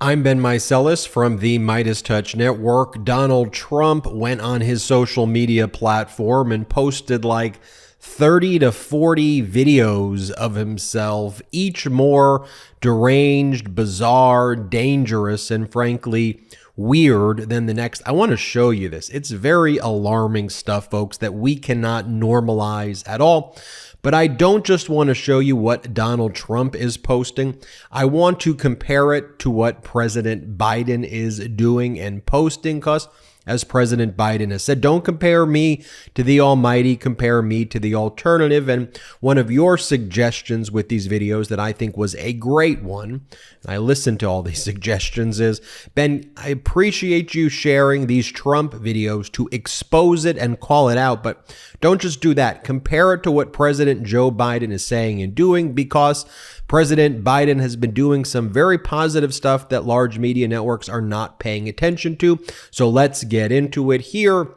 I'm Ben Meiselas from the MeidasTouch Network. Donald Trump went on his social media platform and posted like 30 to 40 videos of himself, each more deranged, bizarre, dangerous, and frankly, weird than the next. I want to show you this. It's very alarming stuff, folks, that we cannot normalize at all. But I don't just want to show you what Donald Trump is posting. I want to compare it to what President Biden is doing and posting, because as President Biden has said, don't compare me to the almighty, compare me to the alternative. And one of your suggestions with these videos that I think was a great one, and I listened to all these suggestions, is, Ben, I appreciate you sharing these Trump videos to expose it and call it out, but don't just do that. Compare it to what President Joe Biden is saying and doing, because President Biden has been doing some very positive stuff that large media networks are not paying attention to. So let's get into it here.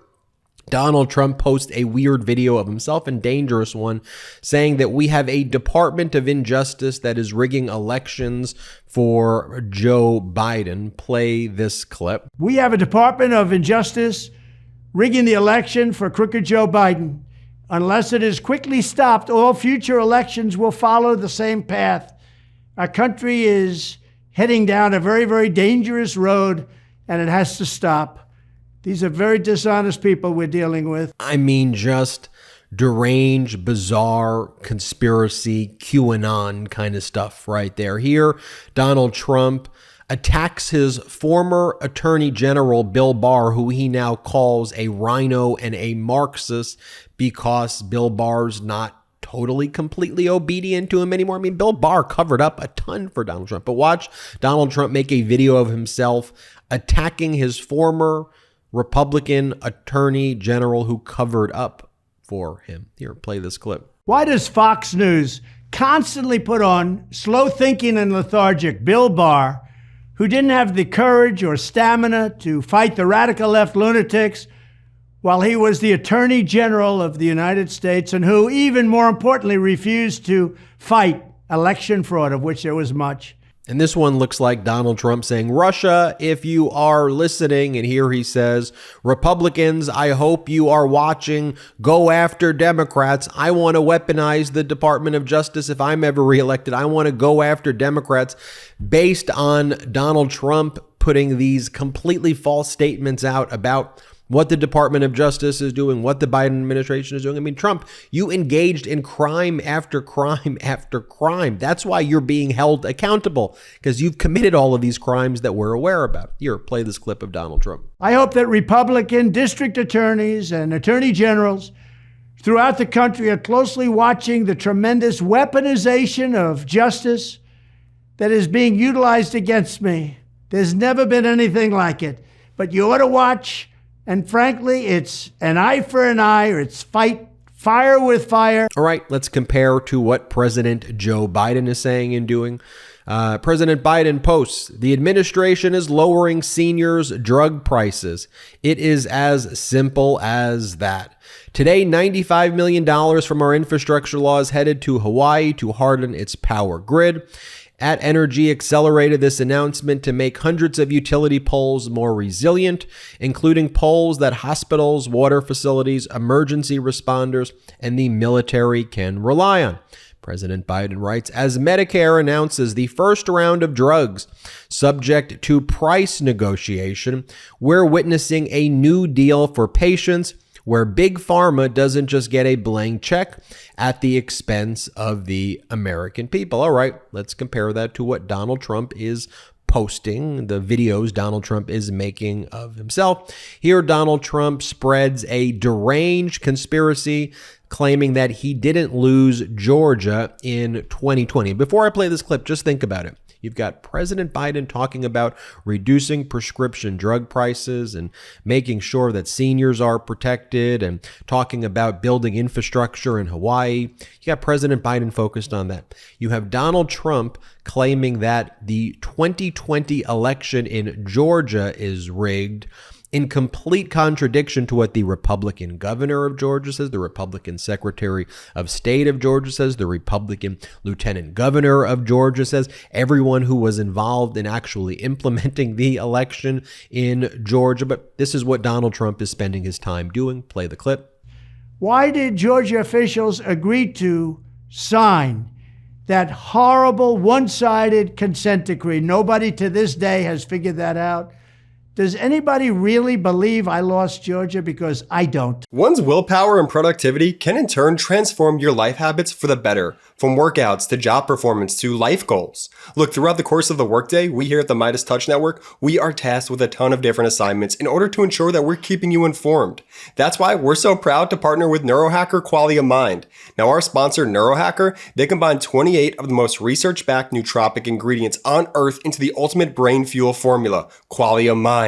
Donald Trump posts a weird video of himself, and dangerous one, saying that we have a Department of Injustice that is rigging elections for Joe Biden. Play this clip. We have a Department of Injustice rigging the election for crooked Joe Biden. Unless it is quickly stopped, all future elections will follow the same path. Our country is heading down a very, very dangerous road, and it has to stop. These are very dishonest people we're dealing with. I mean, just deranged, bizarre, conspiracy, QAnon kind of stuff right there. Here, Donald Trump attacks his former Attorney General, Bill Barr, who he now calls a rhino and a Marxist, because Bill Barr's not totally, completely obedient to him anymore. I mean, Bill Barr covered up a ton for Donald Trump, but watch Donald Trump make a video of himself attacking his former Republican Attorney General who covered up for him. Here, play this clip. Why does Fox News constantly put on slow-thinking and lethargic Bill Barr, who didn't have the courage or stamina to fight the radical left lunatics while he was the Attorney General of the United States, and who, even more importantly, refused to fight election fraud, of which there was much? And this one looks like Donald Trump saying, Russia, if you are listening, and here he says, Republicans, I hope you are watching, go after Democrats. I want to weaponize the Department of Justice. If I'm ever reelected, I want to go after Democrats, based on Donald Trump putting these completely false statements out about what the Department of Justice is doing, what the Biden administration is doing. I mean, Trump, you engaged in crime after crime after crime. That's why you're being held accountable, because you've committed all of these crimes that we're aware about. Here, play this clip of Donald Trump. I hope that Republican district attorneys and attorney generals throughout the country are closely watching the tremendous weaponization of justice that is being utilized against me. There's never been anything like it. But you ought to watch. And frankly, it's an eye for an eye, or it's fight fire with fire. All right, let's compare to what President Joe Biden is saying and doing. President Biden posts, the administration is lowering seniors' drug prices. It is as simple as that. Today, $95 million from our infrastructure law is headed to Hawaii to harden its power grid. @Energy accelerated this announcement to make hundreds of utility poles more resilient, including poles that hospitals, water facilities, emergency responders, and the military can rely on. President Biden writes, as Medicare announces the first round of drugs subject to price negotiation, we're witnessing a new deal for patients where Big Pharma doesn't just get a blank check at the expense of the American people. All right, let's compare that to what Donald Trump is posting, the videos Donald Trump is making of himself. Here, Donald Trump spreads a deranged conspiracy claiming that he didn't lose Georgia in 2020. Before I play this clip, just think about it. You've got President Biden talking about reducing prescription drug prices and making sure that seniors are protected, and talking about building infrastructure in Hawaii. You got President Biden focused on that. You have Donald Trump claiming that the 2020 election in Georgia is rigged, in complete contradiction to what the Republican governor of Georgia says, the Republican secretary of state of Georgia says, the Republican lieutenant governor of Georgia says, everyone who was involved in actually implementing the election in Georgia. But this is what Donald Trump is spending his time doing. Play the clip. Why did Georgia officials agree to sign that horrible one-sided consent decree? Nobody to this day has figured that out. Does anybody really believe I lost Georgia? Because I don't. One's willpower and productivity can in turn transform your life habits for the better, from workouts to job performance to life goals. Look, throughout the course of the workday, we here at the MeidasTouch Network, we are tasked with a ton of different assignments in order to ensure that we're keeping you informed. That's why we're so proud to partner with neurohacker Qualia Mind. Now, our sponsor, Neurohacker, they combine 28 of the most research-backed nootropic ingredients on Earth into the ultimate brain fuel formula, Qualia Mind.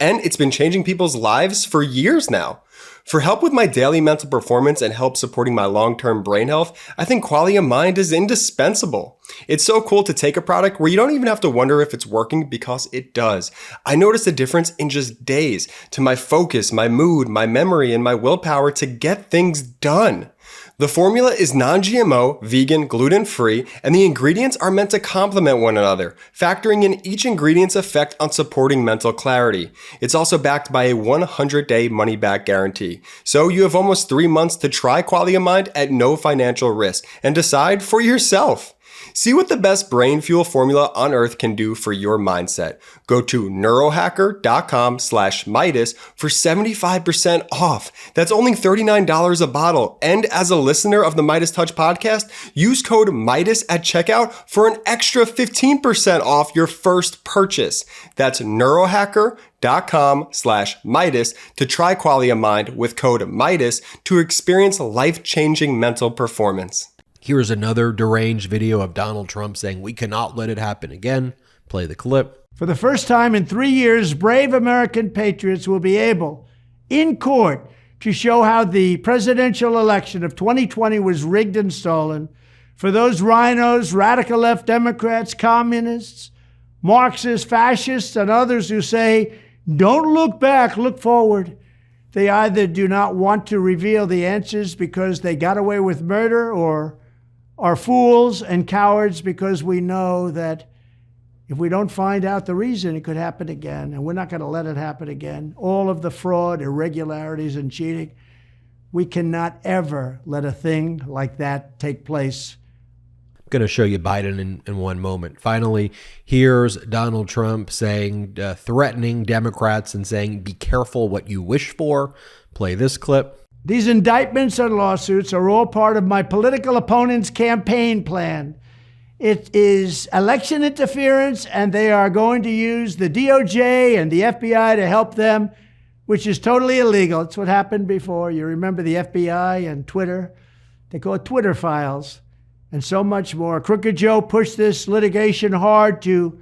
And it's been changing people's lives for years now. For help with my daily mental performance and help supporting my long-term brain health, I think Qualia Mind is indispensable. It's so cool to take a product where you don't even have to wonder if it's working, because it does. I noticed a difference in just days to my focus, my mood, my memory, and my willpower to get things done. The formula is non-GMO, vegan, gluten-free, and the ingredients are meant to complement one another, factoring in each ingredient's effect on supporting mental clarity. It's also backed by a 100-day money-back guarantee. So you have almost 3 months to try Qualia Mind at no financial risk and decide for yourself. See what the best brain fuel formula on earth can do for your mindset. Go to neurohacker.com/Meidas for 75% off. That's only $39 a bottle. And as a listener of the MeidasTouch podcast, use code Meidas at checkout for an extra 15% off your first purchase. That's neurohacker.com/Meidas to try Qualia Mind with code Meidas to experience life-changing mental performance. Here's another deranged video of Donald Trump saying we cannot let it happen again. Play the clip. For the first time in 3 years, brave American patriots will be able, in court, to show how the presidential election of 2020 was rigged and stolen. For those rhinos, radical left Democrats, communists, Marxists, fascists, and others who say, don't look back, look forward. They either do not want to reveal the answers because they got away with murder, or are fools and cowards because we know that if we don't find out the reason, it could happen again, and we're not going to let it happen again. All of the fraud, irregularities, and cheating, we cannot ever let a thing like that take place. I'm going to show you Biden in one moment. Finally, here's Donald Trump saying, threatening Democrats and saying, be careful what you wish for. Play this clip. These indictments and lawsuits are all part of my political opponent's campaign plan. It is election interference, and they are going to use the DOJ and the FBI to help them, which is totally illegal. It's what happened before. You remember the FBI and Twitter? They call it Twitter files, and so much more. Crooked Joe pushed this litigation hard to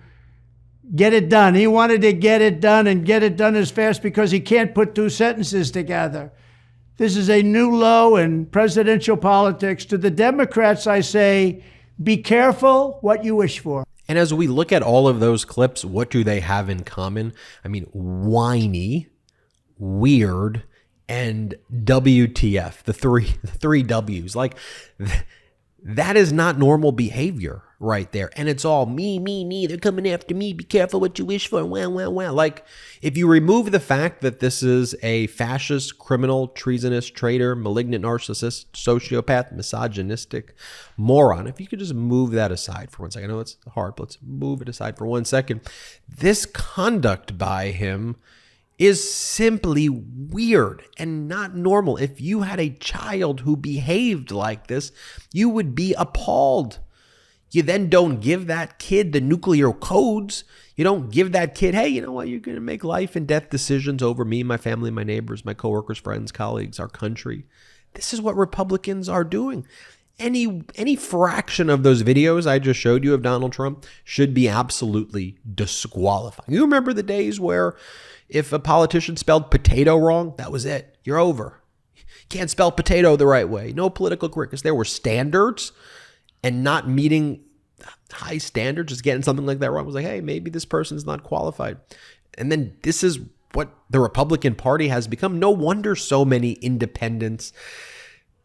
get it done. He wanted to get it done and get it done as fast because he can't put two sentences together. This is a new low in presidential politics. To the Democrats, I say, be careful what you wish for. And as we look at all of those clips, what do they have in common? I mean, whiny, weird, and WTF, the three W's. Like, that is not normal behavior right there. And it's all me, they're coming after me, be careful what you wish for, wow. Like, if you remove the fact that this is a fascist, criminal, treasonous, traitor, malignant narcissist, sociopath, misogynistic moron, if you could just move that aside for 1 second. I know it's hard, but let's move it aside for 1 second. This conduct by him is simply weird and not normal. If you had a child who behaved like this, you would be appalled. You then don't give that kid the nuclear codes. You don't give that kid, hey, you know what? You're going to make life and death decisions over me, my family, my neighbors, my coworkers, friends, colleagues, our country. This is what Republicans are doing. Any fraction of those videos I just showed you of Donald Trump should be absolutely disqualifying. You remember the days where if a politician spelled potato wrong, that was it. You're over. You can't spell potato the right way. No political correctness. There were standards, and not meeting high standards, just getting something like that wrong was like, hey, maybe this person's not qualified. And then this is what the Republican Party has become. No wonder so many independents,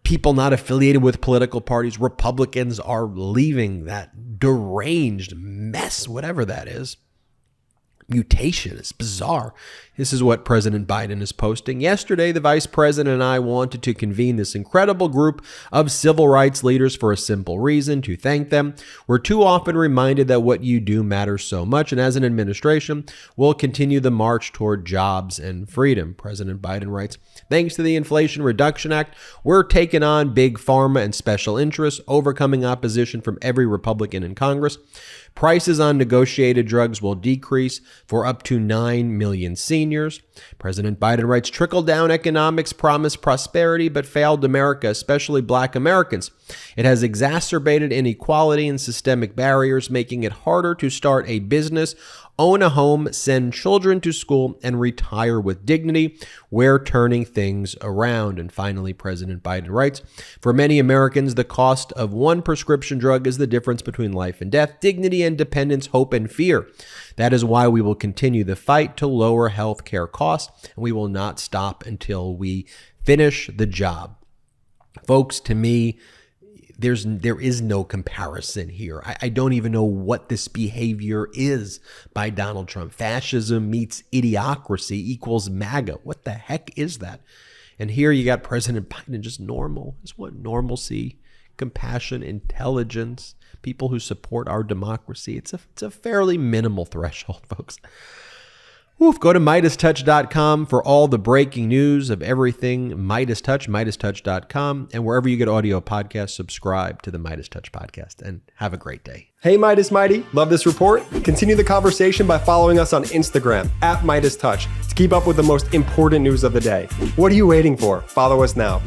people not affiliated with political parties, Republicans are leaving that deranged mess, whatever that is. Mutation is bizarre. This is what President Biden is posting. Yesterday, the vice president and I wanted to convene this incredible group of civil rights leaders for a simple reason, to thank them. We're too often reminded that what you do matters so much, and as an administration, we'll continue the march toward jobs and freedom. President Biden writes, thanks to the Inflation Reduction Act, we're taking on big pharma and special interests, overcoming opposition from every Republican in Congress. Prices on negotiated drugs will decrease for up to 9 million seniors. President Biden writes, trickle-down economics promised prosperity but failed America, especially Black Americans. It has exacerbated inequality and systemic barriers, making it harder to start a business, own a home, send children to school, and retire with dignity. We're turning things around. And finally, President Biden writes, for many Americans, the cost of one prescription drug is the difference between life and death, dignity and dependence, hope and fear. That is why we will continue the fight to lower health care costs, and we will not stop until we finish the job. Folks, to me, there is no comparison here. I don't even know what this behavior is by Donald Trump. Fascism meets idiocracy equals MAGA. What the heck is that? And here you got President Biden, just normal. Just what normalcy, compassion, intelligence, people who support our democracy. It's a fairly minimal threshold, folks. Oof, go to MeidasTouch.com for all the breaking news of everything MeidasTouch, MeidasTouch.com, and wherever you get audio podcasts, subscribe to the MeidasTouch podcast, and have a great day. Hey, Meidas Mighty, love this report? Continue the conversation by following us on Instagram @MeidasTouch to keep up with the most important news of the day. What are you waiting for? Follow us now.